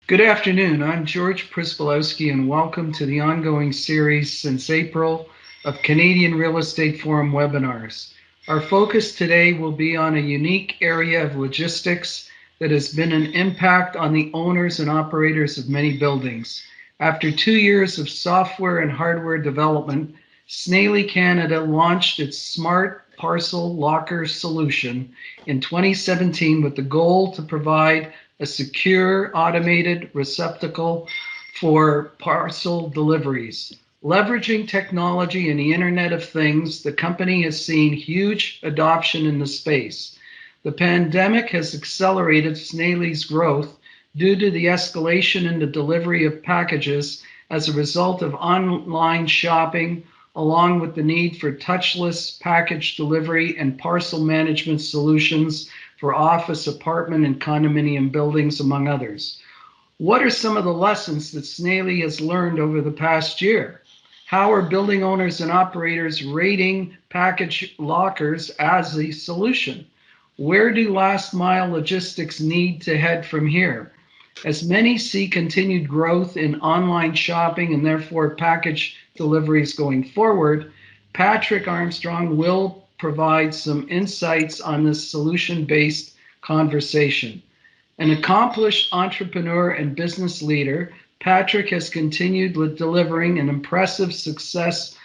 Good afternoon. I'm George Prisbalowski, and welcome to the ongoing series since April of Canadian Real Estate Forum webinars. Our focus today will be on a unique area of logistics that has been an impact on the owners and operators of many buildings. After 2 years of software and hardware development, Snaile Canada launched its smart parcel locker solution in 2017 with the goal to provide a secure, automated receptacle for parcel deliveries. Leveraging technology and the Internet of Things, the company has seen huge adoption in the space. The pandemic has accelerated Snaile's growth due to the escalation in the delivery of packages as a result of online shopping, along with the need for touchless package delivery and parcel management solutions for office, apartment, and condominium buildings, among others. What are some of the lessons that Snaile has learned over the past year? How are building owners and operators rating package lockers as a solution? Where do last mile logistics need to head from here? As many see continued growth in online shopping and therefore package deliveries going forward, Patrick Armstrong will provide some insights on this solution based conversation. An accomplished entrepreneur and business leader, Patrick has continued with delivering an impressive success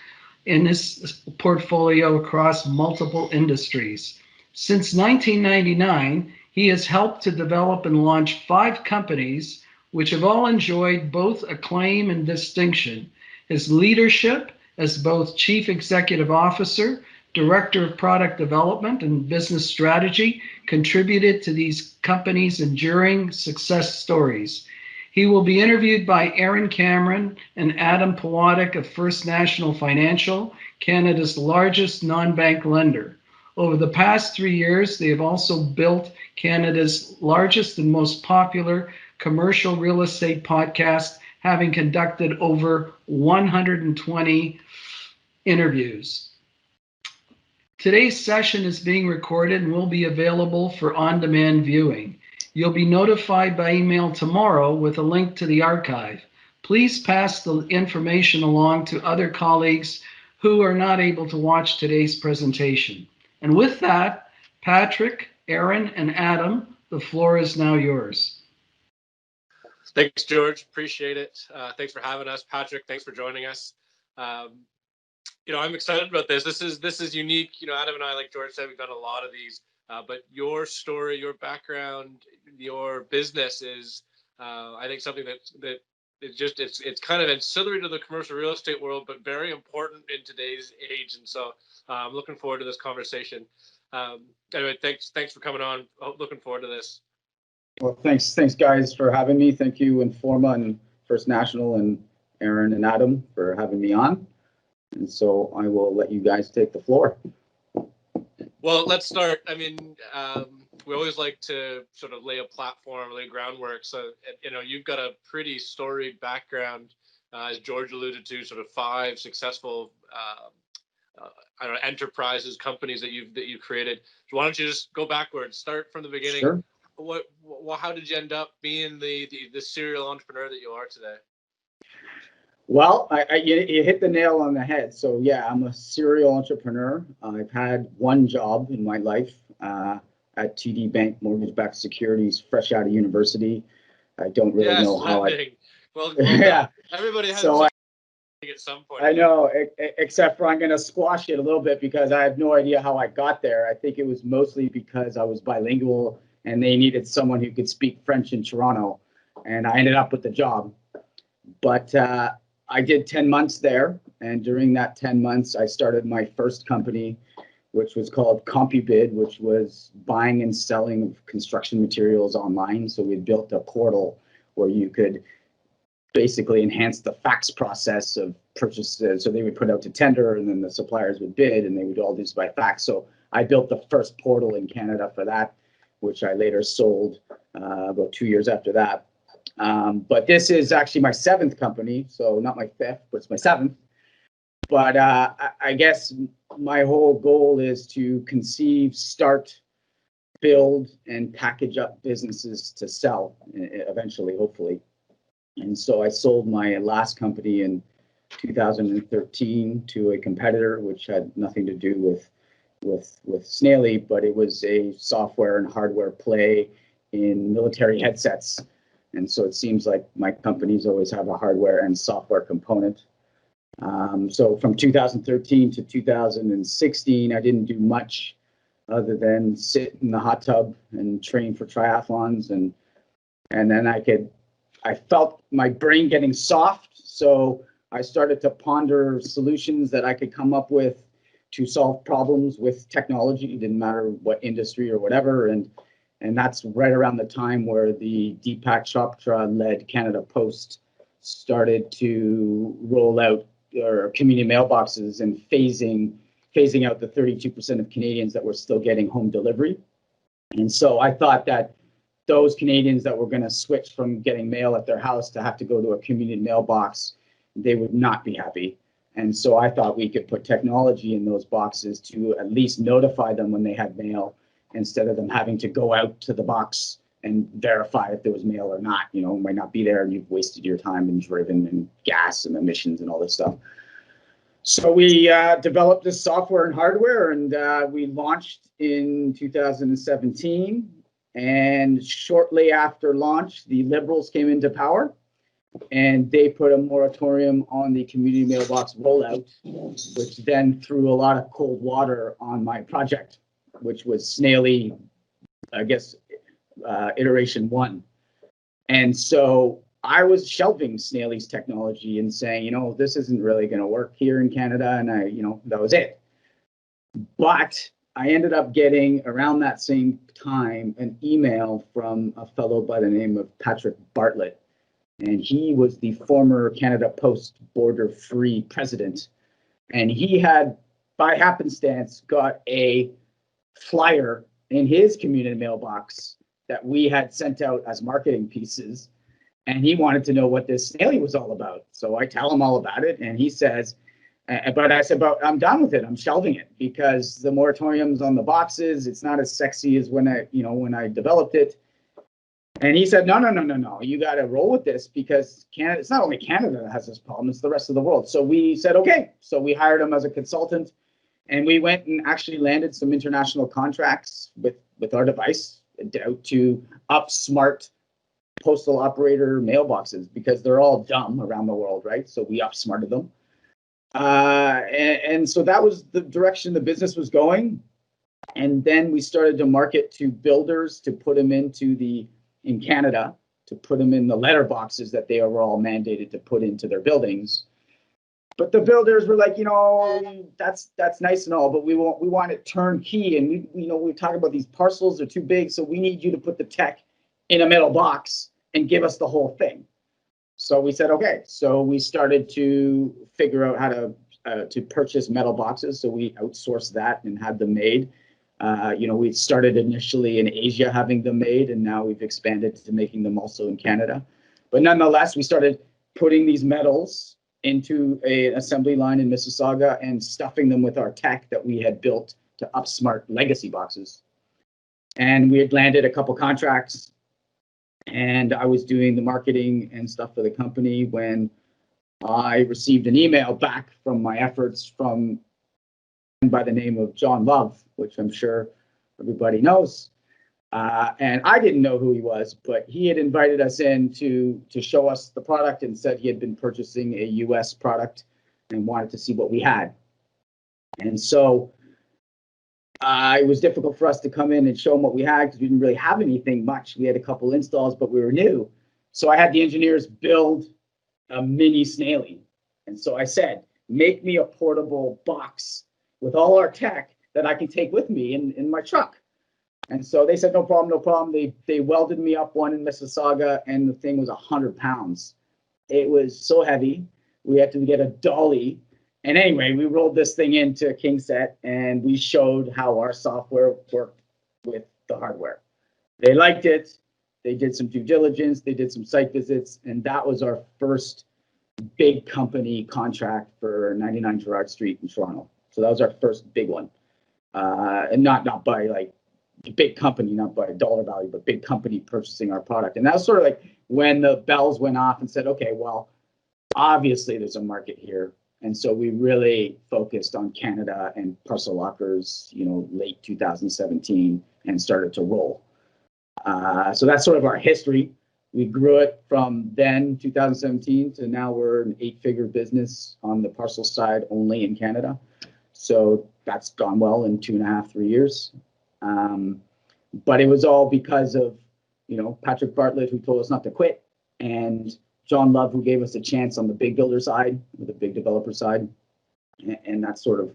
in his portfolio across multiple industries. Since 1999, he has helped to develop and launch 5 companies, which have all enjoyed both acclaim and distinction. His leadership as both Chief Executive Officer, Director of Product Development and Business Strategy contributed to these companies' enduring success stories. He will be interviewed by Aaron Cameron and Adam Powadiuk of First National Financial, Canada's largest non-bank lender. Over the past 3 years, they have also built Canada's largest and most popular commercial real estate podcast, having conducted over 120 interviews. Today's session is being recorded and will be available for on-demand viewing. You'll be notified by email tomorrow with a link to the archive. Please pass the information along to other colleagues who are not able to watch today's presentation. And with that, Patrick, Aaron, and Adam, the floor is now yours. Thanks, George. Appreciate it. Thanks for having us. Patrick, thanks for joining us. I'm excited about this. This is unique. Adam and I, like George said, we've done a lot of these, but your story, your background, your business is, I think, something that it's kind of ancillary to the commercial real estate world, but very important in today's age. And so I'm looking forward to this conversation. Anyway, thanks for coming on. Looking forward to this. Well, thanks guys for having me. Thank you, Informa and First National and Aaron and Adam for having me on. And so I will let you guys take the floor. Well, let's start. I mean, we always like to sort of lay a platform, lay groundwork. So, you've got a pretty storied background, as George alluded to, sort of 5 successful, enterprises, companies that you've created. So why don't you just go backwards, start from the beginning? Sure. How did you end up being the serial entrepreneur that you are today? Well, you hit the nail on the head. So yeah, I'm a serial entrepreneur. I've had one job in my life at TD Bank Mortgage-Backed Securities, fresh out of university. I don't really know how Well, yeah. Everybody has at some point. I know, except for I'm going to squash it a little bit because I have no idea how I got there. I think it was mostly because I was bilingual and they needed someone who could speak French in Toronto, and I ended up with the job. But I did 10 months there, and during that 10 months, I started my first company, which was called CompuBid, which was buying and selling of construction materials online. So we built a portal where you could basically enhance the fax process of purchases. So they would put out to tender, and then the suppliers would bid, and they would all do this by fax. So I built the first portal in Canada for that, which I later sold about 2 years after that. But this is actually my 7th company, so not my 5th, but it's my 7th. But I guess my whole goal is to conceive, start, build and package up businesses to sell eventually, hopefully. And so I sold my last company in 2013 to a competitor, which had nothing to do with Snaile, but it was a software and hardware play in military headsets. And so it seems like my companies always have a hardware and software component. So from 2013 to 2016, I didn't do much other than sit in the hot tub and train for triathlons. And then I felt my brain getting soft. So I started to ponder solutions that I could come up with to solve problems with technology. It didn't matter what industry or whatever. And that's right around the time where the Deepak Chopra-led Canada Post started to roll out their community mailboxes and phasing out the 32% of Canadians that were still getting home delivery. And so I thought that those Canadians that were going to switch from getting mail at their house to have to go to a community mailbox, they would not be happy. And so I thought we could put technology in those boxes to at least notify them when they had mail, instead of them having to go out to the box and verify if there was mail or not. You know, it might not be there and you've wasted your time and driven and gas and emissions and all this stuff. So we developed this software and hardware, and we launched in 2017. And shortly after launch, the Liberals came into power, and they put a moratorium on the community mailbox rollout, which then threw a lot of cold water on my project, which was Snaile, I guess, iteration 1. And so I was shelving Snaile's technology and saying, you know, this isn't really going to work here in Canada. And that was it. But I ended up getting, around that same time, an email from a fellow by the name of Patrick Bartlett. And he was the former Canada Post border-free president. And he had, by happenstance, got a flyer in his community mailbox that we had sent out as marketing pieces. And he wanted to know what this Snaile was all about. So I tell him all about it. And he says, but I said, but I'm done with it. I'm shelving it because the moratorium's on the boxes. It's not as sexy as when I developed it. And he said, no. You got to roll with this because Canada, it's not only Canada that has this problem, it's the rest of the world. So we said, okay. So we hired him as a consultant, and we went and actually landed some international contracts with our device to up smart postal operator mailboxes, because they're all dumb around the world, right? So we upsmarted them. And so that was the direction the business was going. And then we started to market to builders to put them in Canada, to put them in the letter boxes that they were all mandated to put into their buildings. But the builders were like, that's nice and all, but we want it turnkey. And we talk about these parcels are too big, so we need you to put the tech in a metal box and give us the whole thing. So we said, okay. So we started to figure out how to purchase metal boxes. So we outsourced that and had them made. We started initially in Asia having them made, and now we've expanded to making them also in Canada. But nonetheless, we started putting these metals into an assembly line in Mississauga and stuffing them with our tech that we had built to upsmart legacy boxes. And we had landed a couple contracts, and I was doing the marketing and stuff for the company when I received an email back from my efforts from by the name of John Love, which I'm sure everybody knows. And I didn't know who he was, but he had invited us in to show us the product and said he had been purchasing a US product and wanted to see what we had. And so it was difficult for us to come in and show him what we had because we didn't really have anything much. We had a couple installs, but we were new. So I had the engineers build a mini Snaile. And so I said, make me a portable box with all our tech that I can take with me in my truck. And so they said, no problem. They welded me up one in Mississauga, and the thing was 100 pounds. It was so heavy. We had to get a dolly. And anyway, we rolled this thing into KingSet, and we showed how our software worked with the hardware. They liked it. They did some due diligence. They did some site visits, and that was our first big company contract for 99 Gerrard Street in Toronto. So that was our first big one, and not by like big company, not by dollar value, but big company purchasing our product. And that was sort of like when the bells went off and said, okay, well, obviously there's a market here. And so we really focused on Canada and parcel lockers, late 2017 and started to roll. So that's sort of our history. We grew it from then, 2017, to now we're an 8-figure business on the parcel side only in Canada. So that's gone well in 2.5, 3 years. But it was all because of, Patrick Bartlett, who told us not to quit, and John Love, who gave us a chance on the big builder side, or the big developer side. And that's sort of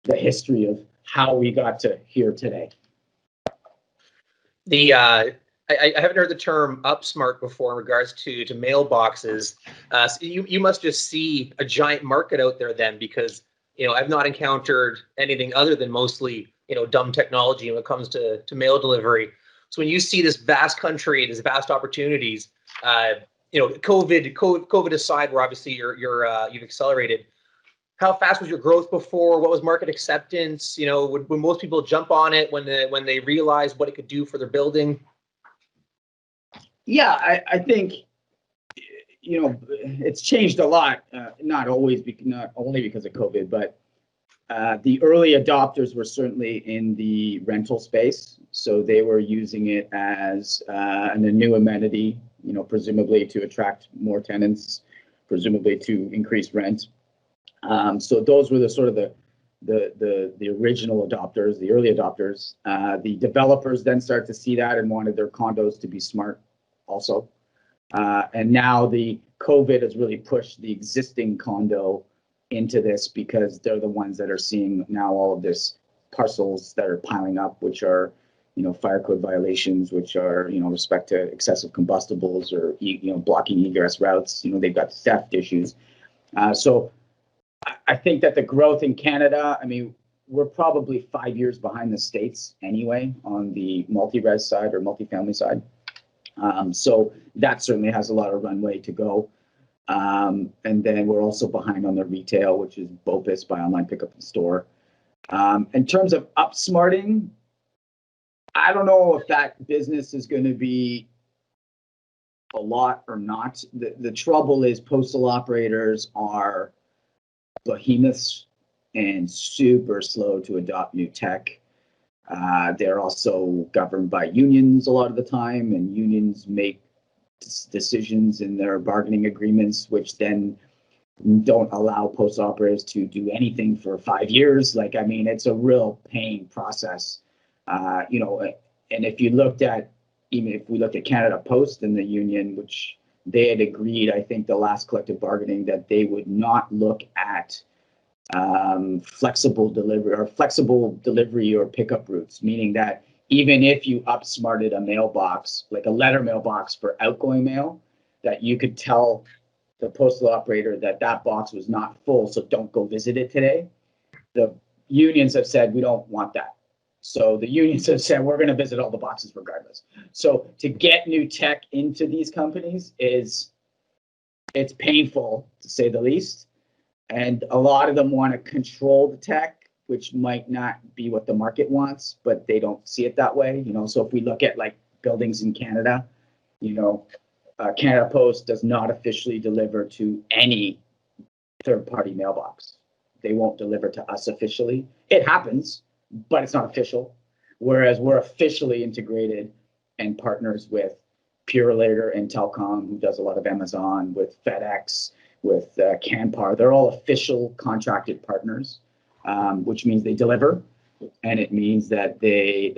the history of how we got to here today. I haven't heard the term upsmart before in regards to mailboxes. So you must just see a giant market out there then, because I've not encountered anything other than mostly dumb technology when it comes to mail delivery. So when you see this vast country, these vast opportunities, COVID aside, where obviously you've accelerated. How fast was your growth before? What was market acceptance? Would most people jump on it when they realized what it could do for their building? Yeah, I think it's changed a lot. Not only because of COVID, but the early adopters were certainly in the rental space, so they were using it as a new amenity, presumably to attract more tenants, presumably to increase rent. So those were the sort of the original adopters, the early adopters. The developers then start to see that and wanted their condos to be smart also. And now the COVID has really pushed the existing condo into this, because they're the ones that are seeing now all of this parcels that are piling up, which are, fire code violations, which are, respect to excessive combustibles or, blocking egress routes. They've got theft issues. So I think that the growth in Canada, we're probably 5 years behind the States anyway on the multi-res side or multifamily side. So that certainly has a lot of runway to go. And then we're also behind on the retail, which is BOPIS, buy online, pick up in store. In terms of upsmarting, I don't know if that business is going to be a lot or not. The trouble is postal operators are behemoths and super slow to adopt new tech. They're also governed by unions a lot of the time, and unions make decisions in their bargaining agreements, which then don't allow post operators to do anything for 5 years. It's a real pain process. And if we looked at Canada Post and the union, which they had agreed, I think the last collective bargaining, that they would not look at flexible delivery or pickup routes, meaning that even if you upsmarted a mailbox, like a letter mailbox for outgoing mail, that you could tell the postal operator that box was not full, so don't go visit it today. The unions have said, we don't want that. So the unions have said, we're going to visit all the boxes regardless. So to get new tech into these companies it's painful, to say the least. And a lot of them want to control the tech, which might not be what the market wants, but they don't see it that way. So if we look at like buildings in Canada, Canada Post does not officially deliver to any third-party mailbox. They won't deliver to us officially. It happens, but it's not official. Whereas we're officially integrated and partners with Purelator and Telcom, who does a lot of Amazon, with FedEx, with Canpar. They're all official contracted partners, which means they deliver, and it means that the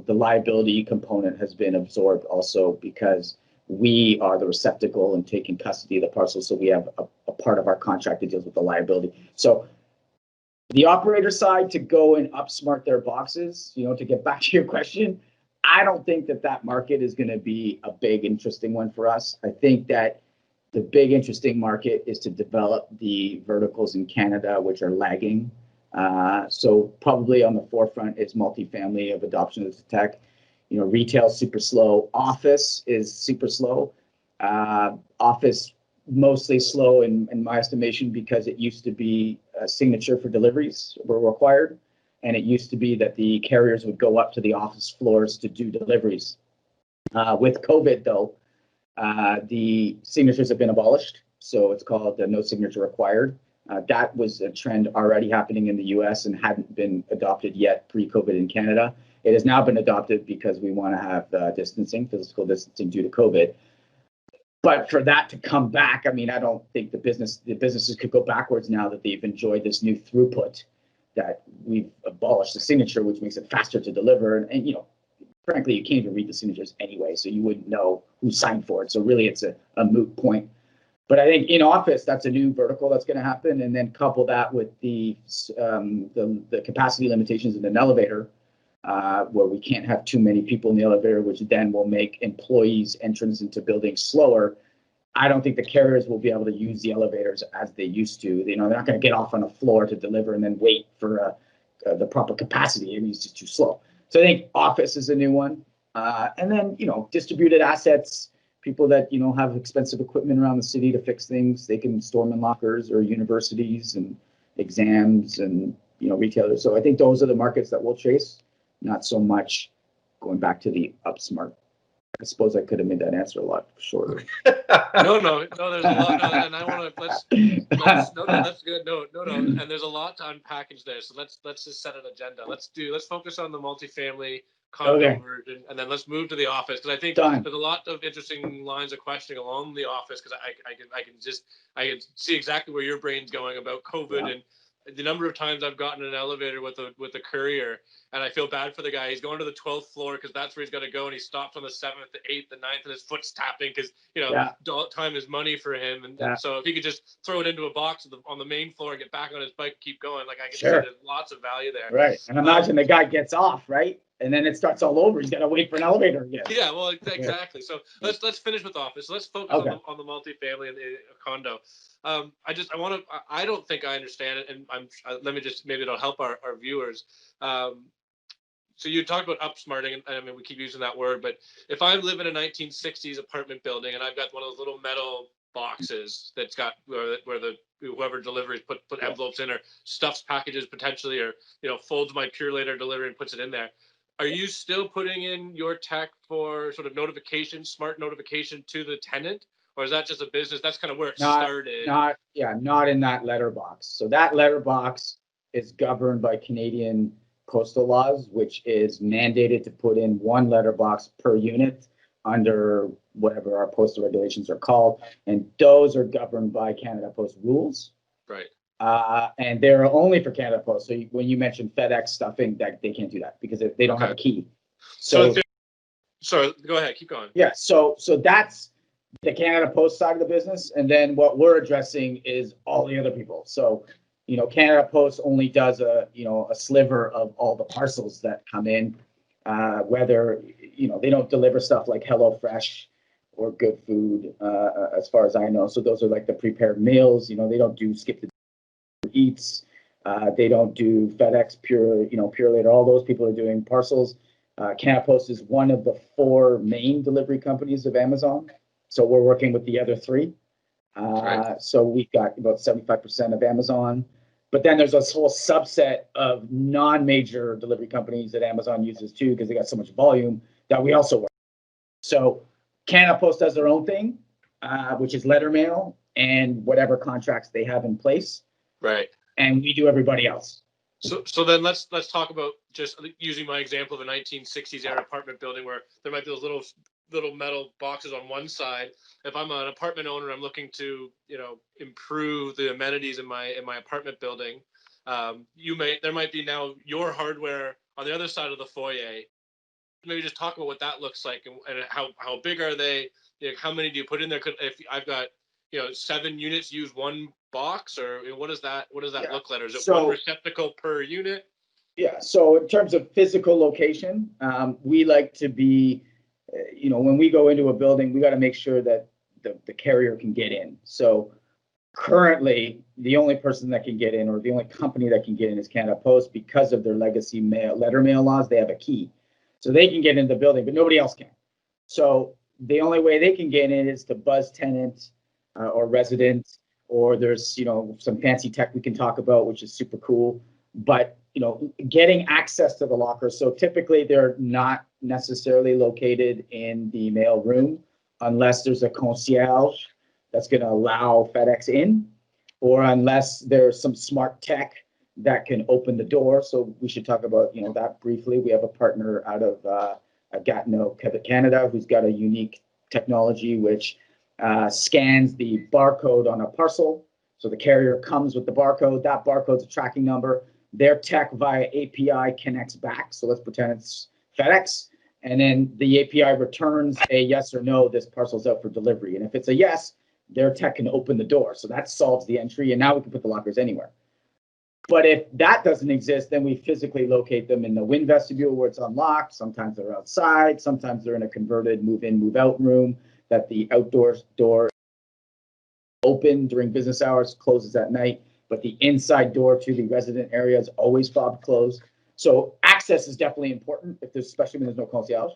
liability component has been absorbed also, because we are the receptacle and taking custody of the parcel. So we have a part of our contract that deals with the liability. So the operator side, to go and upsmart their boxes, to get back to your question, I don't think that market is going to be a big, interesting one for us. I think that the big, interesting market is to develop the verticals in Canada, which are lagging. So probably on the forefront is multifamily of adoption of the tech. Retail super slow. Office is super slow. Office mostly slow in my estimation, because it used to be a signature for deliveries were required. And it used to be that the carriers would go up to the office floors to do deliveries. With COVID, though, the signatures have been abolished. So it's called the no signature required. That was a trend already happening in the US and hadn't been adopted yet pre-COVID in Canada. It has now been adopted because we want to have distancing, physical distancing due to COVID. But for that to come back, I mean, I don't think the businesses could go backwards now that they've enjoyed this new throughput, that we've abolished the signature, which makes it faster to deliver. And you know, frankly, you can't even read the signatures anyway, so you wouldn't know who signed for it. So really, it's a moot point. But I think in office, that's a new vertical that's going to happen, and then couple that with the capacity limitations in an elevator, where we can't have too many people in the elevator, which then will make employees' entrance into buildings slower. I don't think the carriers will be able to use the elevators as they used to. You know, they're not going to get off on a floor to deliver and then wait for the proper capacity. I mean, it's just too slow. So I think office is a new one, and then you know, distributed assets. People that, you know, have expensive equipment around the city to fix things, they can store them in lockers, or universities and exams and, you know, retailers. So I think those are the markets that we'll chase, not so much going back to the upsmart. I suppose I could have made that answer a lot shorter. No, there's a lot, and I want to let's no, that's good. No, and there's a lot to unpackage there. So let's just set an agenda. Let's focus on the multifamily condo version, and then let's move to the office, because I think there's a lot of interesting lines of questioning along the office, because I can see exactly where your brain's going about COVID and the number of times I've gotten in an elevator with a courier, and I feel bad for the guy. He's going to the 12th floor because that's where he's got to go, and he stops on the 7th, the 8th, the 9th, and his foot's tapping because, you know, time is money for him. And so if he could just throw it into a box on the main floor and get back on his bike and keep going, like, I can see there's lots of value there. Right. And imagine the guy gets off, right? And then it starts all over. He's got to wait for an elevator again. Yeah, well, exactly. So let's finish with office. Let's focus on the multifamily and the condo. I don't think I understand it, and let me just, maybe it'll help our viewers. So you talked about upsmarting, and I mean, we keep using that word, but if I live in a 1960s apartment building and I've got one of those little metal boxes that's got where the whoever delivers put envelopes in, or stuffs packages potentially, or, you know, folds my Pure Later delivery and puts it in there. Are you still putting in your tech for sort of notification, smart notification to the tenant? Or is that just a business? That's kind of where it started. Not in that letterbox. So that letterbox is governed by Canadian postal laws, which is mandated to put in one letterbox per unit under whatever our postal regulations are called. And those are governed by Canada Post rules. Right. And they're only for Canada Post. So when you mentioned FedEx stuffing, that they can't do that because they don't have a key. So sorry, go ahead, keep going. Yeah. So that's the Canada Post side of the business, and then what we're addressing is all the other people. So, you know, Canada Post only does a sliver of all the parcels that come in, whether, you know, they don't deliver stuff like HelloFresh or Good Food, as far as I know. So those are like the prepared meals. You know, they don't do Skip the Eats. They don't do FedEx, Pure Later. All those people are doing parcels. Canada Post is one of the 4 main delivery companies of Amazon. So we're working with the other 3. So we've got about 75% of Amazon. But then there's this whole subset of non-major delivery companies that Amazon uses too, because they got so much volume that we also work. So Canada Post does their own thing, which is letter mail and whatever contracts they have in place. Right. And we do everybody else. So then let's talk about, just using my example of a 1960s era apartment building where there might be those little metal boxes on one side. If I'm an apartment owner, I'm looking to, you know, improve the amenities in my apartment building. There might be now your hardware on the other side of the foyer. Maybe just talk about what that looks like, and how big are they? You know, how many do you put in there? If I've got, you know, 7 units, use one box, or what does that look like? Or is it one receptacle per unit? Yeah. So in terms of physical location, we like to be, you know, when we go into a building, we got to make sure that the carrier can get in. So currently, the only person that can get in, or the only company that can get in, is Canada Post, because of their legacy letter mail laws. They have a key, so they can get into the building, but nobody else can. So the only way they can get in is to buzz tenants or residents, or there's, you know, some fancy tech we can talk about, which is super cool. But getting access to the lockers. So typically they're not necessarily located in the mail room unless there's a concierge that's going to allow FedEx in, or unless there's some smart tech that can open the door. So we should talk about that briefly. We have a partner out of Gatineau, Quebec, Canada, who's got a unique technology which scans the barcode on a parcel. So the carrier comes with the barcode. That barcode's a tracking number. Their tech via API connects back. So let's pretend it's FedEx. And then the API returns a yes or no, this parcel's out for delivery. And if it's a yes, their tech can open the door. So that solves the entry. And now we can put the lockers anywhere. But if that doesn't exist, then we physically locate them in the wind vestibule where it's unlocked. Sometimes they're outside. Sometimes they're in a converted move-in, move-out room that the outdoor door open during business hours, closes at night. But the inside door to the resident area is always fob closed. So access is definitely important, especially when there's no concierge.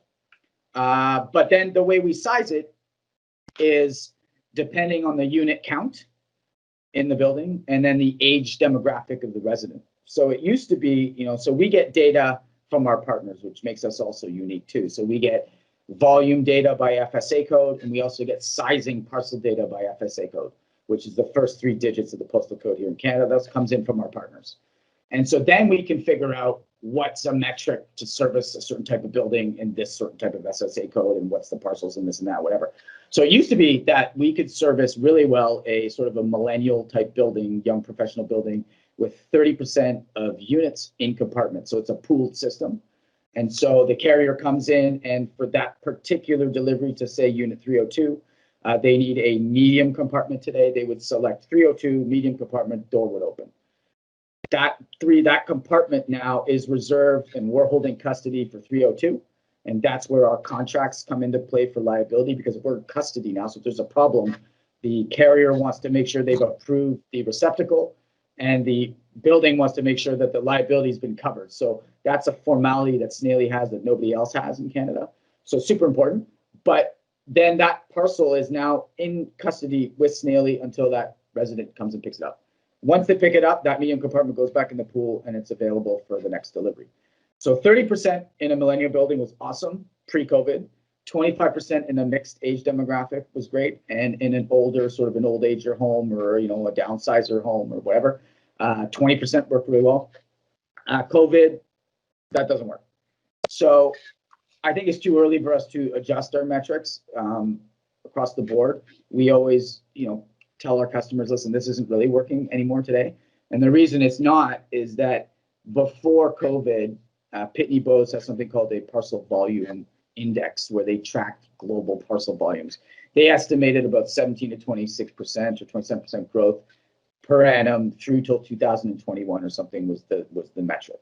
But then the way we size it is depending on the unit count in the building and then the age demographic of the resident. So it used to be, so we get data from our partners, which makes us also unique too. So we get volume data by FSA code, and we also get sizing parcel data by FSA code, which is the first 3 digits of the postal code here in Canada. That comes in from our partners. And so then we can figure out what's a metric to service a certain type of building in this certain type of SSA code, and what's the parcels and this and that, whatever. So it used to be that we could service really well a sort of a millennial type building, young professional building with 30% of units in compartments. So it's a pooled system. And so the carrier comes in, and for that particular delivery to say unit 302, they need a medium compartment today. They would select 302, medium compartment, door would open. That compartment now is reserved, and we're holding custody for 302. And that's where our contracts come into play for liability, because we're in custody now. So if there's a problem, the carrier wants to make sure they've approved the receptacle, and the building wants to make sure that the liability has been covered. So that's a formality that Snaile has that nobody else has in Canada. So super important. But then that parcel is now in custody with Snaile until that resident comes and picks it up. Once they pick it up, that medium compartment goes back in the pool and it's available for the next delivery. So 30% in a millennial building was awesome pre-COVID. 25% in a mixed age demographic was great, and in an older, sort of an old ager home, or a downsizer home or whatever, 20% worked really well. COVID, that doesn't work. So I think it's too early for us to adjust our metrics across the board. We always, tell our customers, listen, this isn't really working anymore today. And the reason it's not is that before COVID, Pitney Bowes has something called a parcel volume index, where they tracked global parcel volumes. They estimated about 17 to 26% or 27% growth per annum through till 2021 or something was the metric.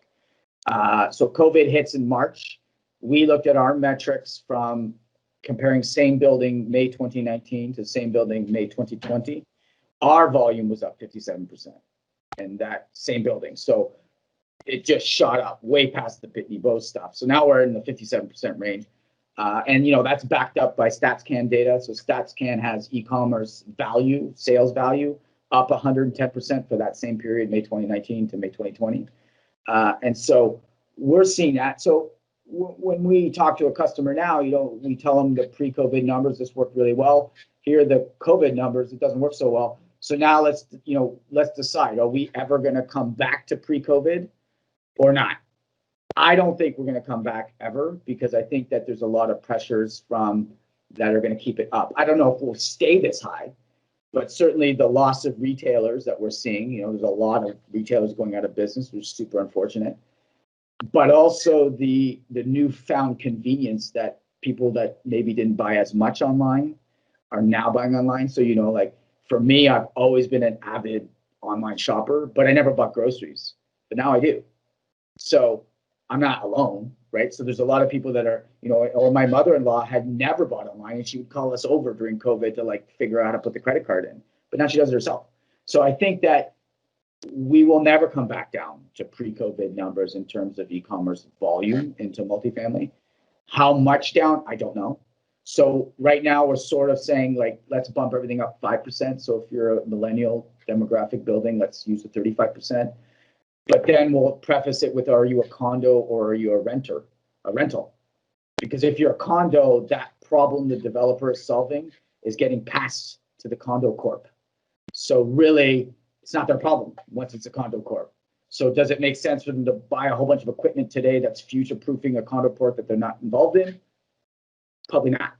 So COVID hits in March. We looked at our metrics from comparing same building May 2019 to same building May 2020. Our volume was up 57% in that same building. So it just shot up way past the Pitney Bowes stuff. So now we're in the 57% range. And that's backed up by StatsCan data. So StatsCan has e-commerce value, sales value, up 110% for that same period, May 2019 to May 2020. And so we're seeing that. So when we talk to a customer now, we tell them the pre-COVID numbers, this worked really well. Here are the COVID numbers, it doesn't work so well. So now let's decide, are we ever going to come back to pre-COVID or not? I don't think we're going to come back ever, because I think that there's a lot of pressures that are going to keep it up. I don't know if we'll stay this high, but certainly the loss of retailers that we're seeing, there's a lot of retailers going out of business, which is super unfortunate. But also the newfound convenience that people that maybe didn't buy as much online are now buying online. So, like for me, I've always been an avid online shopper, but I never bought groceries, but now I do. So I'm not alone, right? So there's a lot of people that are, or my mother-in-law had never bought online, and she would call us over during COVID to figure out how to put the credit card in, but now she does it herself. So I think that we will never come back down to pre-COVID numbers in terms of e-commerce volume into multifamily. How much down? I don't know. So right now we're sort of saying let's bump everything up 5%. So if you're a millennial demographic building, let's use the 35%. But then we'll preface it with, are you a condo or are you a rental? Because if you're a condo, that problem the developer is solving is getting passed to the condo corp. So really, it's not their problem once it's a condo corp. So does it make sense for them to buy a whole bunch of equipment today that's future-proofing a condo corp that they're not involved in? Probably not.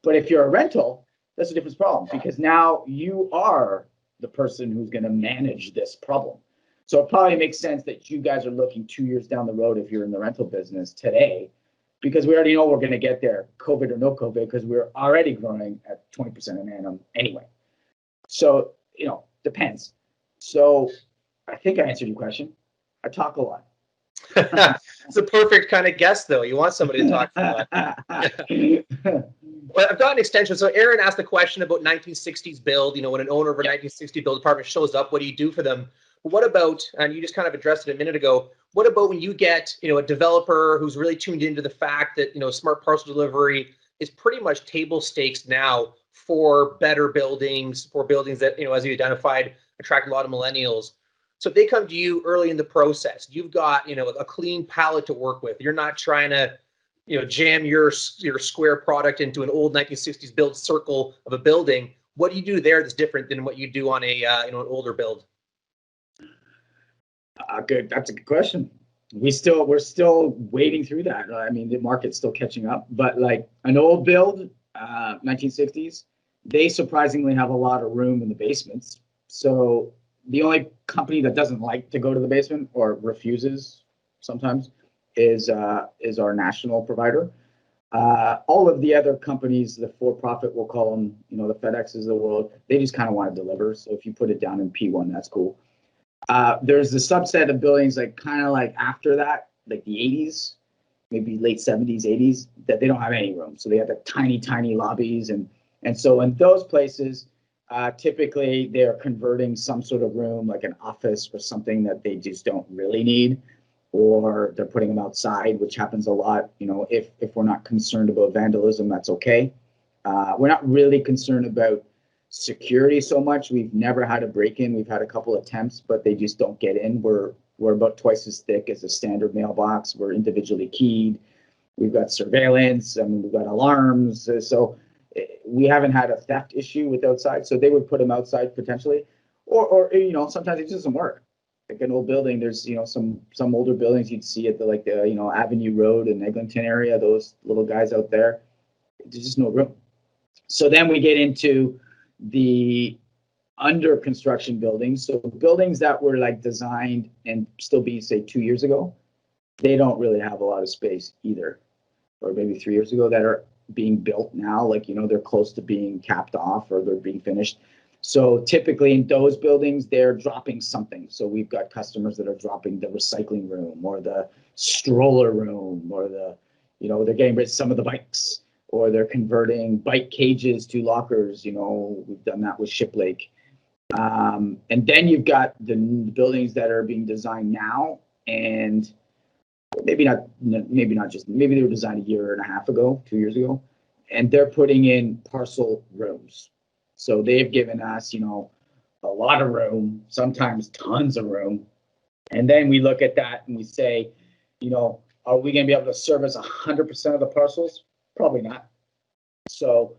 But if you're a rental, that's a different problem, because now you are the person who's going to manage this problem. So it probably makes sense that you guys are looking 2 years down the road if you're in the rental business today, because we already know we're going to get there, COVID or no COVID, because we're already growing at 20% an annum anyway. So, depends. So I think I answered your question. I talk a lot. It's a perfect kind of guest, though. You want somebody to talk for that. Well, I've got an extension. So Aaron asked a question about 1960s build. When an owner of a 1960 build apartment shows up, what do you do for them? But what about, and you just kind of addressed it a minute ago, what about when you get, a developer who's really tuned into the fact that, smart parcel delivery is pretty much table stakes now for better buildings, for buildings that, as you identified, attract a lot of millennials. So if they come to you early in the process, you've got, a clean palette to work with. You're not trying to, jam your square product into an old 1960s build circle of a building. What do you do there that's different than what you do on a, an older build? Good. That's a good question. We're still wading through that. I mean, the market's still catching up, but like an old build, 1960s, they surprisingly have a lot of room in the basements. So the only company that doesn't like to go to the basement or refuses sometimes is our national provider. All of the other companies, the for-profit, we'll call them, the FedExes of the world, they just kind of want to deliver. So if you put it down in P1, that's cool. There's the subset of buildings kind of after that, like the 80s, maybe late 70s, 80s, that they don't have any room. So they have the tiny lobbies. And so in those places, typically they're converting some sort of room, like an office or something that they just don't really need, or they're putting them outside, which happens a lot. If we're not concerned about vandalism, that's okay. We're not really concerned about security so much. We've never had a break-in. We've had a couple attempts, but they just don't get in. We're about twice as thick as a standard mailbox. We're individually keyed. We've got surveillance. We've got alarms. So we haven't had a theft issue with outside. So they would put them outside potentially, or sometimes it just doesn't work. Like an old building, there's some older buildings you'd see at the Avenue Road and Eglinton area. Those little guys out there, there's just no room. So then we get into the under construction buildings. So buildings that were designed and still being, say, 2 years ago, they don't really have a lot of space either. Or maybe 3 years ago, that are being built now, they're close to being capped off or they're being finished. So typically in those buildings, they're dropping something. So we've got customers that are dropping the recycling room or the stroller room, or they're getting rid of some of the bikes, or they're converting bike cages to lockers. We've done that with Ship Lake. And then you've got the buildings that are being designed now, and maybe they were designed a year and a half ago, 2 years ago, and they're putting in parcel rooms. So they've given us, a lot of room, sometimes tons of room. And then we look at that and we say, are we going to be able to service 100% of the parcels? Probably not. So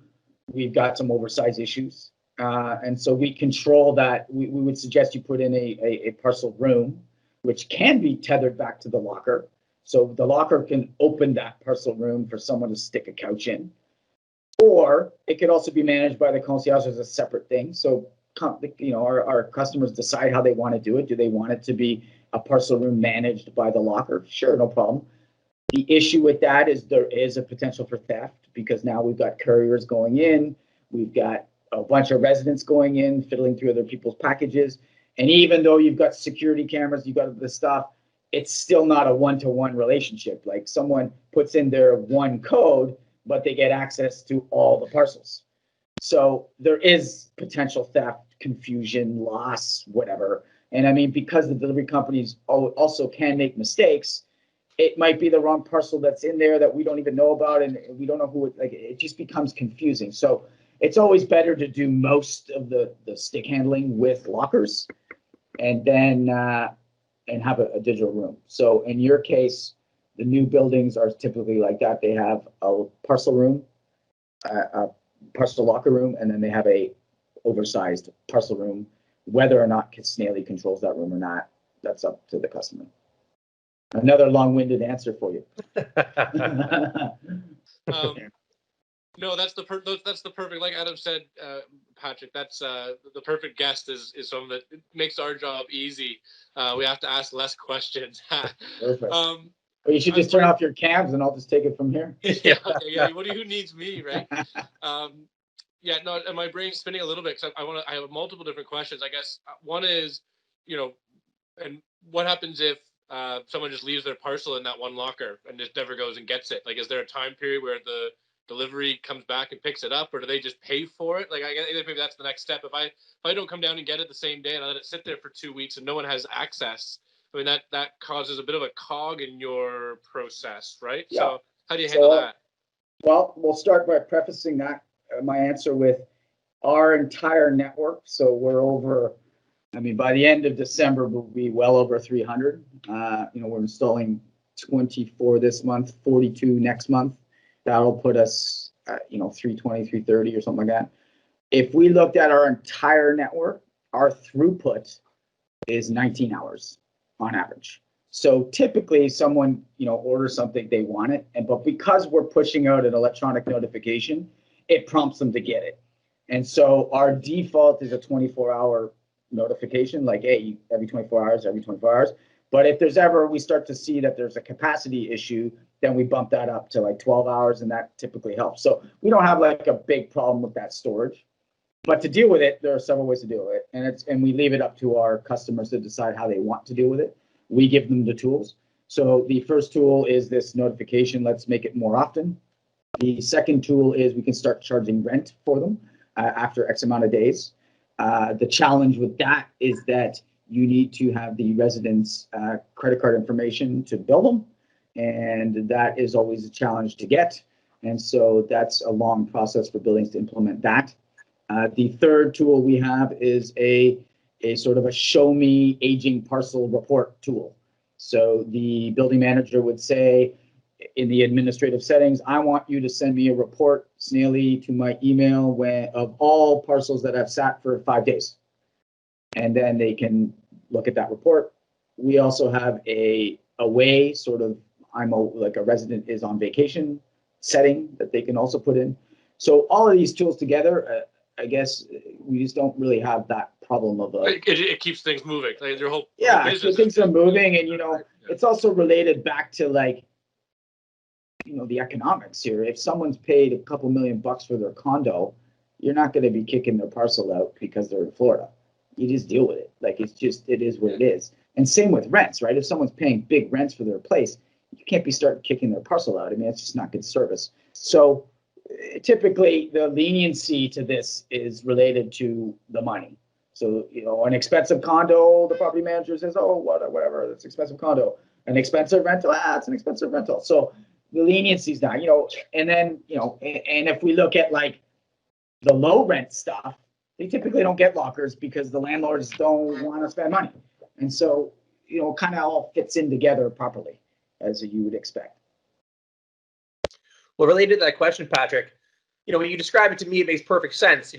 we've got some oversized issues. And so we control that. We would suggest you put in a parcel room, which can be tethered back to the locker. So the locker can open that parcel room for someone to stick a couch in. Or it could also be managed by the concierge as a separate thing. So, our customers decide how they want to do it. Do they want it to be a parcel room managed by the locker? Sure, no problem. The issue with that is there is a potential for theft, because now we've got couriers going in. We've got a bunch of residents going in, fiddling through other people's packages. And even though you've got security cameras, you've got this stuff, it's still not a one-to-one relationship. Like someone puts in their one code, but they get access to all the parcels. So there is potential theft, confusion, loss, whatever. And because the delivery companies also can make mistakes, it might be the wrong parcel that's in there that we don't even know about, and we don't know who it just becomes confusing. So it's always better to do most of the stick handling with lockers, and then and have a digital room. So in your case, the new buildings are typically like that. They have a parcel room, a parcel locker room, and then they have a oversized parcel room. Whether or not Snaile controls that room or not, that's up to the customer. Another long-winded answer for you. No, that's the perfect. Like Adam said, Patrick, that's the perfect guest is someone that makes our job easy. We have to ask less questions. Perfect. Well, you should just turn off your cams, and I'll just take it from here. Yeah. Who needs me, right? Yeah. No, and my brain's spinning a little bit because I have multiple different questions. I guess one is, and what happens if someone just leaves their parcel in that one locker and just never goes and gets it? Like, is there a time period where the delivery comes back and picks it up, or do they just pay for it? Like, I guess maybe that's the next step. If I don't come down and get it the same day and I let it sit there for 2 weeks and no one has access, I mean that causes a bit of a cog in your process, right? Yeah. So how do you handle that? Well, we'll start by prefacing that my answer with our entire network. So we're over. I mean, by the end of December, we'll be well over 300. We're installing 24 this month, 42 next month. That'll put us, 320, 330 or something like that. If we looked at our entire network, our throughput is 19 hours on average. So typically someone, orders something, they want it. But because we're pushing out an electronic notification, it prompts them to get it. And so our default is a 24-hour notification, like, hey, every 24 hours. But if there's ever, we start to see that there's a capacity issue, then we bump that up to like 12 hours, and that typically helps. So we don't have like a big problem with that storage. But to deal with it, there are several ways to deal with it. And we leave it up to our customers to decide how they want to deal with it. We give them the tools. So the first tool is this notification. Let's make it more often. The second tool is we can start charging rent for them after X amount of days. The challenge with that is that you need to have the residents' credit card information to bill them, and that is always a challenge to get. And so that's a long process for buildings to implement that. The third tool we have is a sort of a show me aging parcel report tool. So the building manager would say in the administrative settings, I want you to send me a report, Snelly, to my email of all parcels that have sat for 5 days. And then they can look at that report. We also have a way sort of, like a resident is on vacation setting that they can also put in. So all of these tools together, I guess we just don't really have that problem of it keeps things moving. Like your whole things are moving, and it's also related back to like the economics here. If someone's paid a couple $1 million for their condo, you're not going to be kicking their parcel out because they're in Florida. You just deal with it. Like it is what it is. And same with rents, right? If someone's paying big rents for their place, you can't be starting kicking their parcel out. I mean, it's just not good service. So typically the leniency to this is related to the money. So, an expensive condo, the property manager says, oh, whatever, that's expensive condo. An expensive rental, it's an expensive rental. So the leniency is down, and then, and if we look at like the low rent stuff, they typically don't get lockers because the landlords don't want to spend money. And so, kind of all fits in together properly, as you would expect. Well, related to that question, Patrick, when you describe it to me, it makes perfect sense.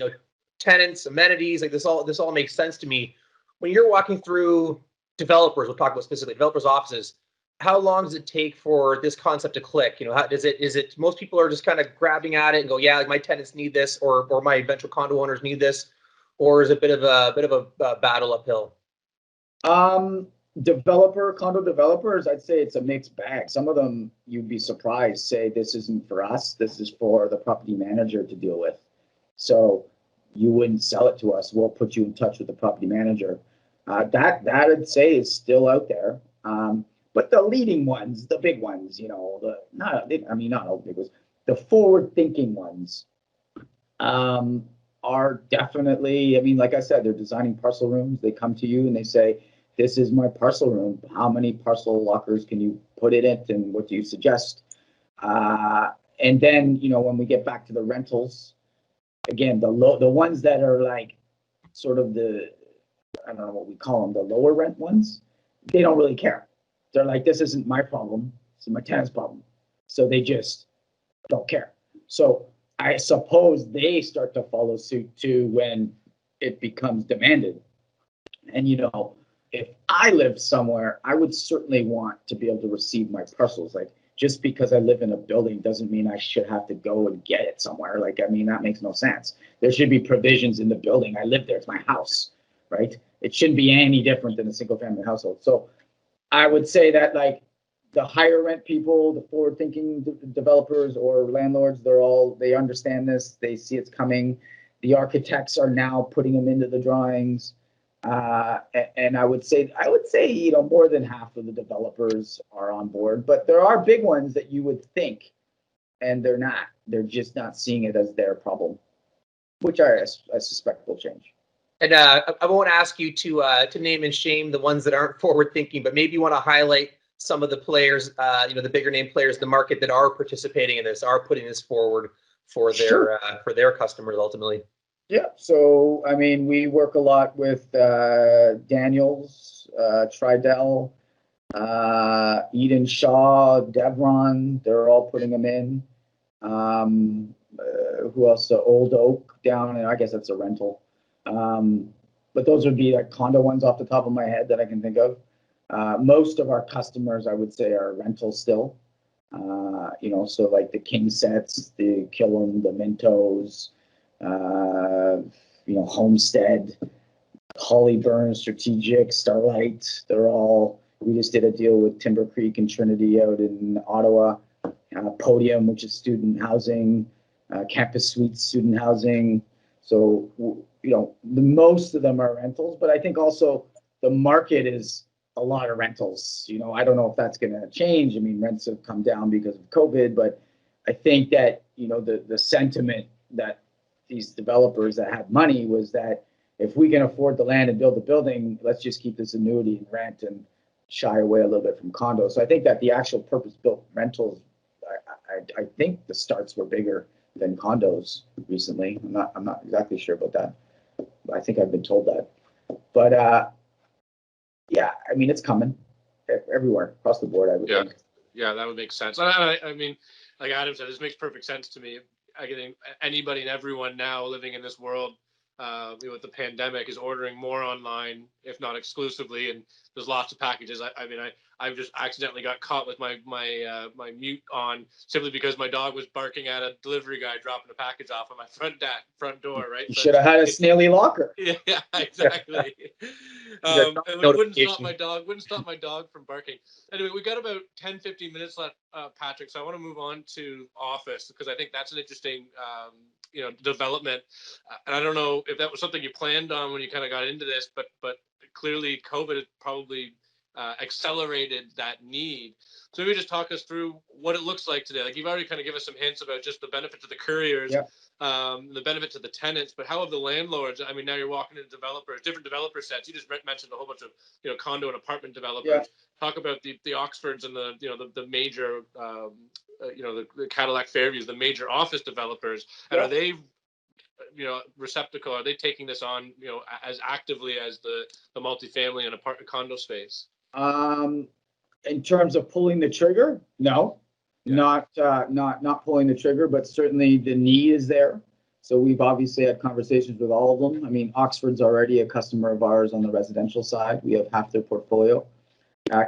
Tenants, amenities, like this all makes sense to me. When you're walking through developers, we'll talk about specifically developers' offices, how long does it take for this concept to click? How is it most people are just kind of grabbing at it and go, yeah, like my tenants need this, or my eventual condo owners need this, or is it a bit of a battle uphill? Condo developers, I'd say it's a mixed bag. Some of them, you'd be surprised, say this isn't for us, this is for the property manager to deal with. So you wouldn't sell it to us, we'll put you in touch with the property manager. That I'd say is still out there. But the leading ones, the big ones, not all the big ones, the forward-thinking ones are definitely, like I said, they're designing parcel rooms. They come to you and they say, this is my parcel room. How many parcel lockers can you put in it, and what do you suggest? And then, when we get back to the rentals, again, the ones that are like sort of I don't know what we call them, the lower rent ones. they don't really care. They're like, this isn't my problem. This is my tenant's problem. So they just don't care. So I suppose they start to follow suit too when it becomes demanded. And if I lived somewhere, I would certainly want to be able to receive my parcels. Like, just because I live in a building doesn't mean I should have to go and get it somewhere. Like, I mean, that makes no sense. There should be provisions in the building. I live there. It's my house, right? It shouldn't be any different than a single family household. So I would say that, like, the higher rent people, the forward thinking developers or landlords, they understand this. They see it's coming. The architects are now putting them into the drawings. And I would say, more than half of the developers are on board, but there are big ones that you would think, and they're not. They're just not seeing it as their problem, which I suspect will change. And I won't ask you to name and shame the ones that aren't forward thinking, but maybe you want to highlight some of the players, the bigger name players in the market that are participating in this, are putting this forward for their customers ultimately. Yeah, so I mean, we work a lot with Daniels, Tridel, Eden Shaw, Devron. They're all putting them in. Who else? Old Oak down, and I guess that's a rental. But those would be like condo ones off the top of my head that I can think of. Most of our customers, I would say, are rental still. So like the King Sets, the Killam, the Mintos. Homestead, Hollyburn, Strategic, Starlight. We just did a deal with Timber Creek and Trinity out in Ottawa. Podium, which is student housing, Campus Suites student housing. So, most of them are rentals, but I think also the market is a lot of rentals. I don't know if that's going to change. I mean, rents have come down because of COVID, but I think that, the sentiment that these developers that have money was that if we can afford the land and build the building, let's just keep this annuity and rent and shy away a little bit from condos. So I think that the actual purpose-built rentals, I think the starts were bigger than condos recently. I'm not exactly sure about that, but I think I've been told that. But yeah, I mean, it's coming everywhere across the board, I would think. Yeah, that would make sense. I mean, like Adam said, this makes perfect sense to me. I think anybody and everyone now living in this world, with the pandemic, is ordering more online, if not exclusively. And there's lots of packages. I've just accidentally got caught with my mute on simply because my dog was barking at a delivery guy dropping a package off at my front door. Right. You should have had a Snaile locker. Yeah, exactly. It wouldn't stop my dog from barking. Anyway, we got about 10-15 minutes left, Patrick. So I want to move on to Office, because I think that's an interesting development. And I don't know if that was something you planned on when you kind of got into this, but clearly COVID has probably accelerated that need. So maybe just talk us through what it looks like today. Like, you've already kind of given us some hints about just the benefit to the couriers, the benefit to the tenants, but how have the landlords? I mean, now you're walking into different developer sets. You just mentioned a whole bunch of condo and apartment developers. Yeah. Talk about the Oxfords and the major the Cadillac Fairviews, the major office developers, and are they receptacle? Are they taking this on as actively as the multifamily and apartment condo space? In terms of pulling the trigger, no. Not pulling the trigger, but certainly the need is there. So we've obviously had conversations with all of them. I mean, Oxford's already a customer of ours on the residential side. We have half their portfolio.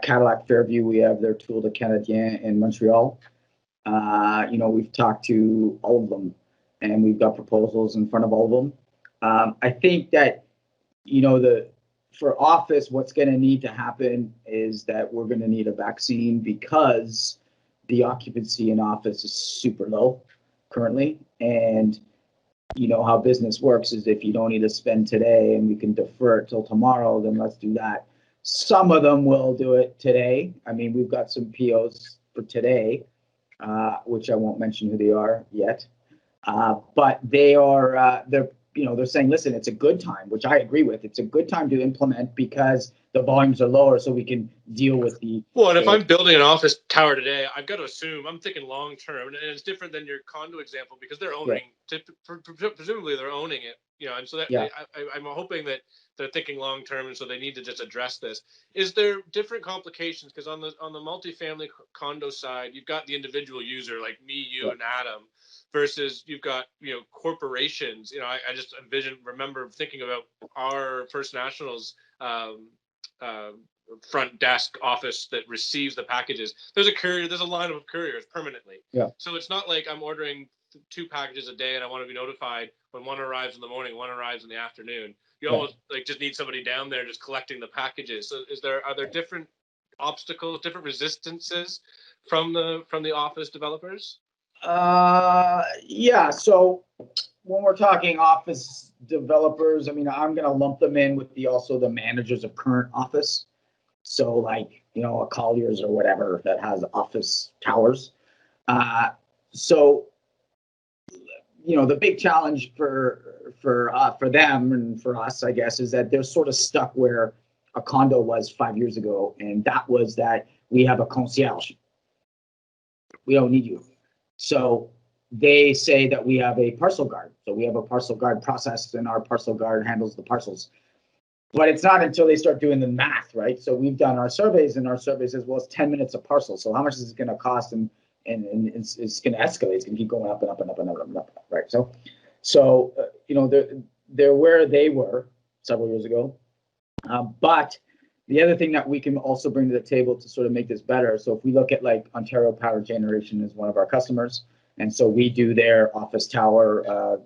Cadillac Fairview, we have their Tour de Canadien in Montreal. We've talked to all of them, and we've got proposals in front of all of them. I think that, for office, what's going to need to happen is that we're going to need a vaccine, because the occupancy in office is super low currently. And how business works is, if you don't need to spend today and we can defer it till tomorrow, then let's do that. Some of them will do it today. I mean, we've got some POs for today, which I won't mention who they are yet. But they're they're saying, listen, it's a good time, which I agree with. It's a good time to implement because the volumes are lower, so we can deal with the. Well, and if I'm building an office tower today, I've got to assume I'm thinking long term, and it's different than your condo example because they're owning, presumably they're owning it, and so that I'm hoping that they're thinking long term, and so they need to just address this. Is there different complications? Because on the multifamily condo side, you've got the individual user like me, you, and Adam, versus you've got corporations. I just remember thinking about our First Nationals front desk office that receives the packages. There's a courier, there's a line of couriers permanently. Yeah. So it's not like I'm ordering 2 packages a day and I want to be notified when one arrives in the morning, one arrives in the afternoon. You almost like just need somebody down there just collecting the packages. So are there different obstacles, different resistances from the office developers? Yeah. So when we're talking office developers, I'm going to lump them in with the managers of current office. So like, a Collier's or whatever that has office towers. So, the big challenge for them and for us, I guess, is that they're sort of stuck where a condo was 5 years ago. And that was that we have a concierge. We don't need you. So they say that we have a parcel guard. So we have a parcel guard process and our parcel guard handles the parcels. But it's not until they start doing the math, right? So we've done our surveys, and our survey says, well, it's 10 minutes a parcel. So how much is it going to cost? And it's going to escalate. It's going to keep going up and up and up and up and up, right? So they're where they were several years ago. But the other thing that we can also bring to the table to sort of make this better. So if we look at like Ontario Power Generation is one of our customers, and so we do their office tower.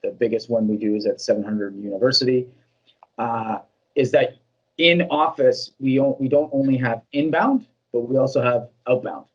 The biggest one we do is at 700 University. Is that in office, we don't only have inbound, but we also have outbound.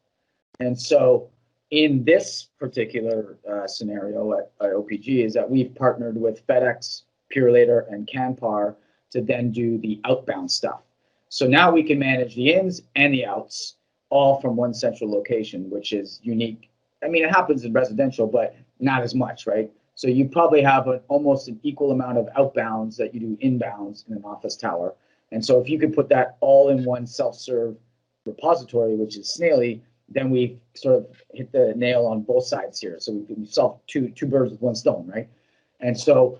And so in this particular scenario at OPG is that we've partnered with FedEx, Purelator, and Canpar to then do the outbound stuff. So now we can manage the ins and the outs all from one central location, which is unique. It happens in residential, but not as much, right? So you probably have almost an equal amount of outbounds that you do inbounds in an office tower. And so if you could put that all in one self-serve repository, which is Snaile, then we sort of hit the nail on both sides here. So we solve two birds with one stone, right? And so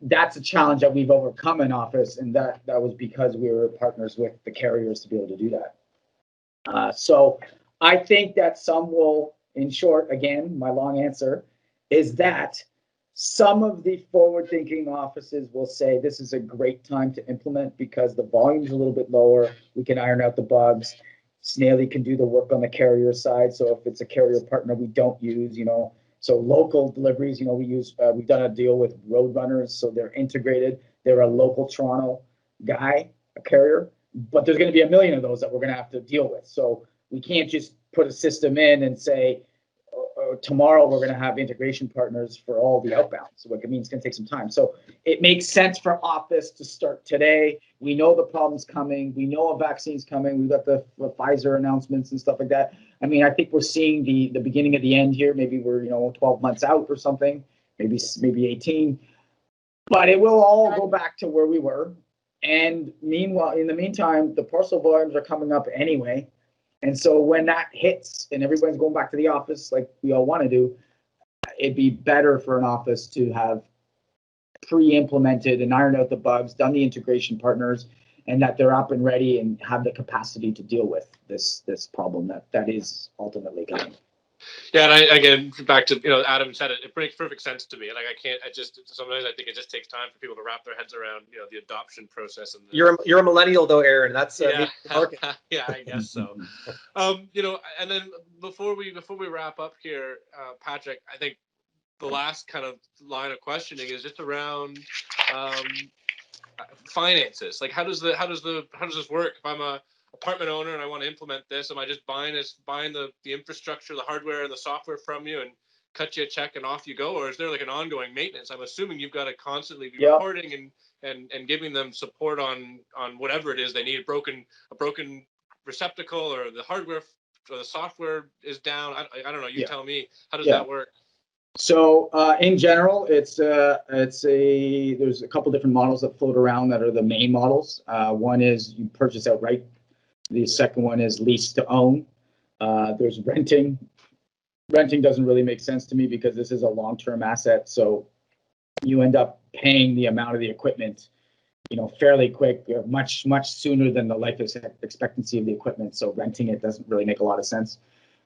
that's a challenge that we've overcome in office, and that was because we were partners with the carriers to be able to do that. So I think that some will, in short, again, my long answer, is that some of the forward-thinking offices will say this is a great time to implement because the volume's a little bit lower. We can iron out the bugs. Snaile can do the work on the carrier side. So if it's a carrier partner we don't use, so local deliveries, we've done a deal with Roadrunners, so they're integrated. They're a local Toronto guy, a carrier, but there's going to be a million of those that we're going to have to deal with. So we can't just put a system in and say, tomorrow we're going to have integration partners for all the outbound. So what it means it's going to take some time. So it makes sense for office to start today. We know the problem's coming. We know a vaccine's coming. We've got the Pfizer announcements and stuff like that. I think we're seeing the beginning of the end here. Maybe we're 12 months out or something, maybe 18. But it will all go back to where we were. And meanwhile, in the meantime, the parcel volumes are coming up anyway. And so when that hits and everybody's going back to the office like we all want to do, it'd be better for an office to have pre-implemented and ironed out the bugs, done the integration partners, and that they're up and ready and have the capacity to deal with this problem that is ultimately coming. Yeah, and again, back to Adam said it makes perfect sense to me. Like sometimes I think it just takes time for people to wrap their heads around the adoption process. And you're a millennial though, Aaron. That's yeah, I guess so. And then before we wrap up here, Patrick, I think the last kind of line of questioning is just around finances. Like how does this work? If I'm a apartment owner and I want to implement this, am I just buying the infrastructure, the hardware and the software from you and cut you a check and off you go? Or is there like an ongoing maintenance? I'm assuming you've got to constantly be reporting and giving them support on whatever it is they need, a broken receptacle or the hardware or the software is down. I don't know. You tell me, how does that work? So in general, there's a couple different models that float around that are the main models. One is you purchase outright. The second one is lease to own. There's renting. Renting doesn't really make sense to me because this is a long-term asset. So you end up paying the amount of the equipment, fairly quick, much sooner than the life expectancy of the equipment. So renting it doesn't really make a lot of sense.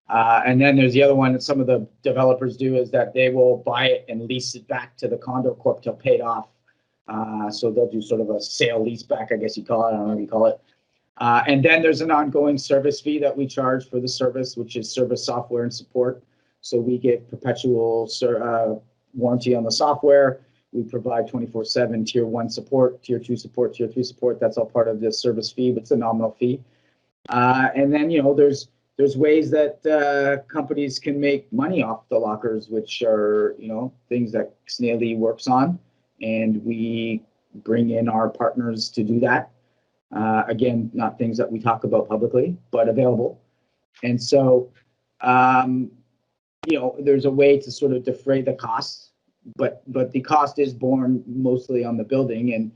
And then there's the other one that some of the developers do is that they will buy it and lease it back to the condo corp till paid off. So they'll do sort of a sale lease back, I guess you call it. I don't know what you call it. And then there's an ongoing service fee that we charge for the service, which is service software and support. So we get perpetual warranty on the software. We provide 24/7 tier 1 support, tier 2 support, tier 3 support. That's all part of the service fee, but it's a nominal fee. And then, there's ways that companies can make money off the lockers, which are, things that Snaile works on. And we bring in our partners to do that. Again, not things that we talk about publicly, but available. And so, there's a way to sort of defray the costs, but the cost is borne mostly on the building, and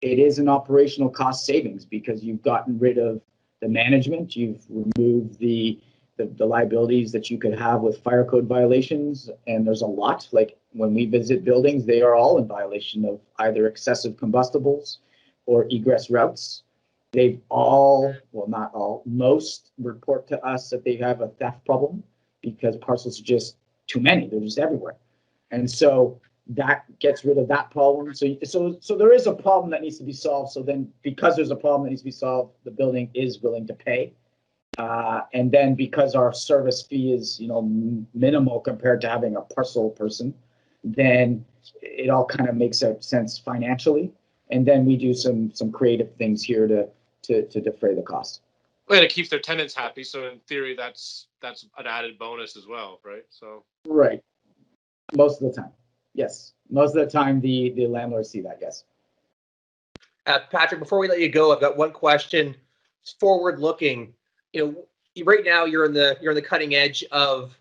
it is an operational cost savings because you've gotten rid of the management, you've removed the liabilities that you could have with fire code violations, and there's a lot. Like when we visit buildings, they are all in violation of either excessive combustibles or egress routes. They've all, well, not all, most report to us that they have a theft problem because parcels are just too many. They're just everywhere. And so that gets rid of that problem. So there is a problem that needs to be solved. So then because there's a problem that needs to be solved, the building is willing to pay. And then because our service fee is, minimal compared to having a parcel person, then it all kind of makes sense financially. And then we do some creative things here to defray the cost. Well, it keeps their tenants happy. So in theory, that's an added bonus as well, right? So right. Most of the time. Yes. Most of the time the landlords see that, yes. Patrick, before we let you go, I've got one question. It's forward looking. Right now you're in the cutting edge of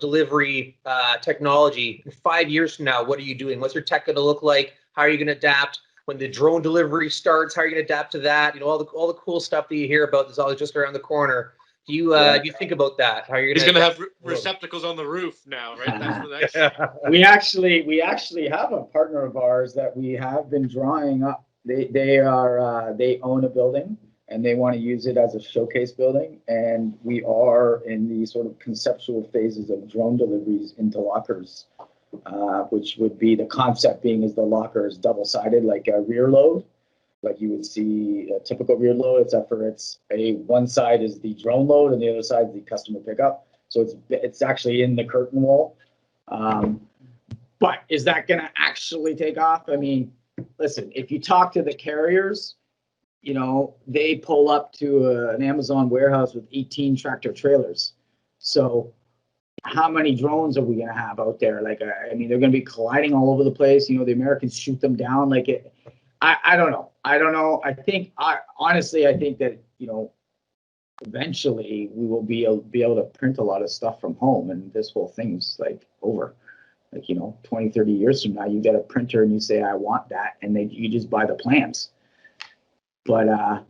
delivery technology. In 5 years from now, what are you doing? What's your tech going to look like? How are you going to adapt? When the drone delivery starts, how are you going to adapt to that? All the cool stuff that you hear about is always just around the corner. Do you think about that? How are you he's going to have receptacles on the roof now, right? That's the next. We actually have a partner of ours that we have been drawing up. They own a building and they want to use it as a showcase building, and we are in the sort of conceptual phases of drone deliveries into lockers, which would be the concept being is the locker is double-sided like a rear load. Like you would see a typical rear load, except for one side is the drone load and the other side is the customer pickup. So it's actually in the curtain wall. But is that going to actually take off? I mean, listen, if you talk to the carriers, they pull up to an Amazon warehouse with 18 tractor trailers. So how many drones are we going to have out there? Like, they're going to be colliding all over the place. The Americans shoot them down like it. I don't know. I think that, eventually we will be able to print a lot of stuff from home, and this whole thing's like over. Like, 20, 30 years from now, you get a printer and you say, I want that. And you just buy the plans. But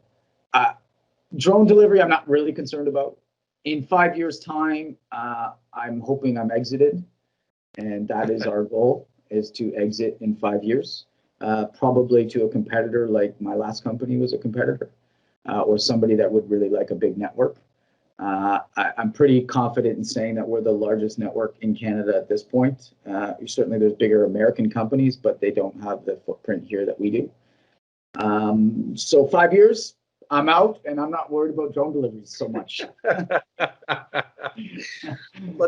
drone delivery, I'm not really concerned about. In 5 years' time, I'm hoping I'm exited. And that is our goal, is to exit in 5 years. Probably to a competitor like my last company was a competitor, or somebody that would really like a big network. I'm pretty confident in saying that we're the largest network in Canada at this point. Certainly there's bigger American companies, but they don't have the footprint here that we do. So 5 years, I'm out, and I'm not worried about drone deliveries so much. Let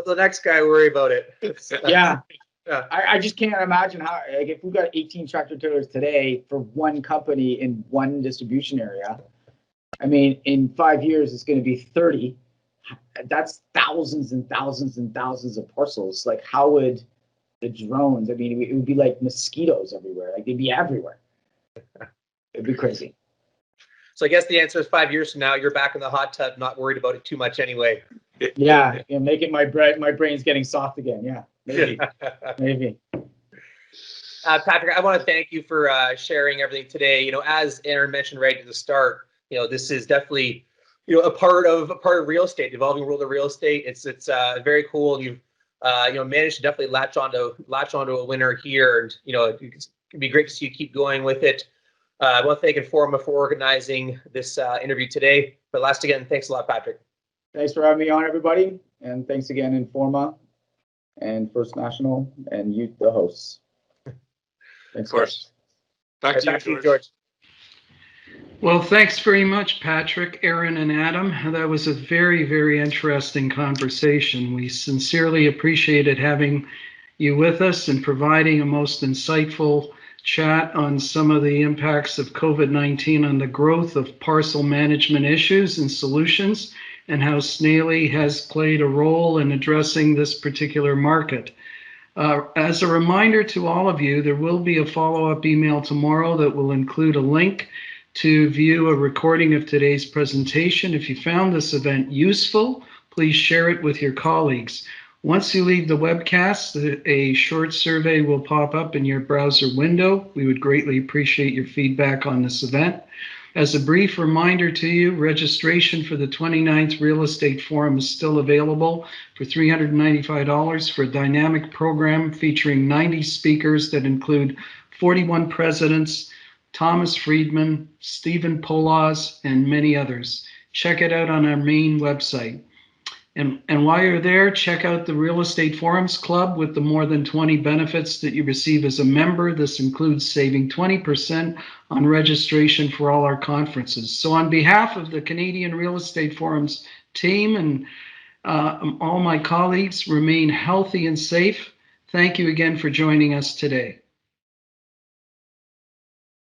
the next guy worry about it. Yeah. I just can't imagine how, like, if we've got 18 tractor trailers today for one company in one distribution area, I mean, in 5 years, it's going to be 30. That's thousands and thousands and thousands of parcels. Like, how would the drones, it would be like mosquitoes everywhere. Like, they'd be everywhere. It'd be crazy. So I guess the answer is 5 years from now, you're back in the hot tub, not worried about it too much anyway. Yeah, making my brain's getting soft again. Yeah. Maybe. Maybe. Patrick, I want to thank you for sharing everything today. You know, as Aaron mentioned right at the start, you know, this is definitely, you know, a part of real estate, the evolving world of real estate. It's very cool. You've you know, managed to definitely latch onto a winner here, and you know, it'd be great to see you keep going with it. I want to thank Informa for organizing this interview today. But last again, thanks a lot, Patrick. Thanks for having me on, everybody. And thanks again, Informa and First National and you, the hosts. Thanks, Of course. Back to you, George. Well, thanks very much, Patrick, Aaron, and Adam. That was a very, very interesting conversation. We sincerely appreciated having you with us and providing a most insightful chat on some of the impacts of COVID-19 on the growth of parcel management issues and solutions, and how Snaile has played a role in addressing this particular market. As a reminder to all of you, there will be a follow-up email tomorrow that will include a link to view a recording of today's presentation. If you found this event useful, please share it with your colleagues. Once you leave the webcast, a short survey will pop up in your browser window. We would greatly appreciate your feedback on this event. As a brief reminder to you, registration for the 29th Real Estate Forum is still available for $395 for a dynamic program featuring 90 speakers that include 41 presidents, Thomas Friedman, Stephen Polaz, and many others. Check it out on our main website. And while you're there, check out the Real Estate Forums Club with the more than 20 benefits that you receive as a member. This includes saving 20% on registration for all our conferences. So on behalf of the Canadian Real Estate Forums team and all my colleagues, remain healthy and safe. Thank you again for joining us today.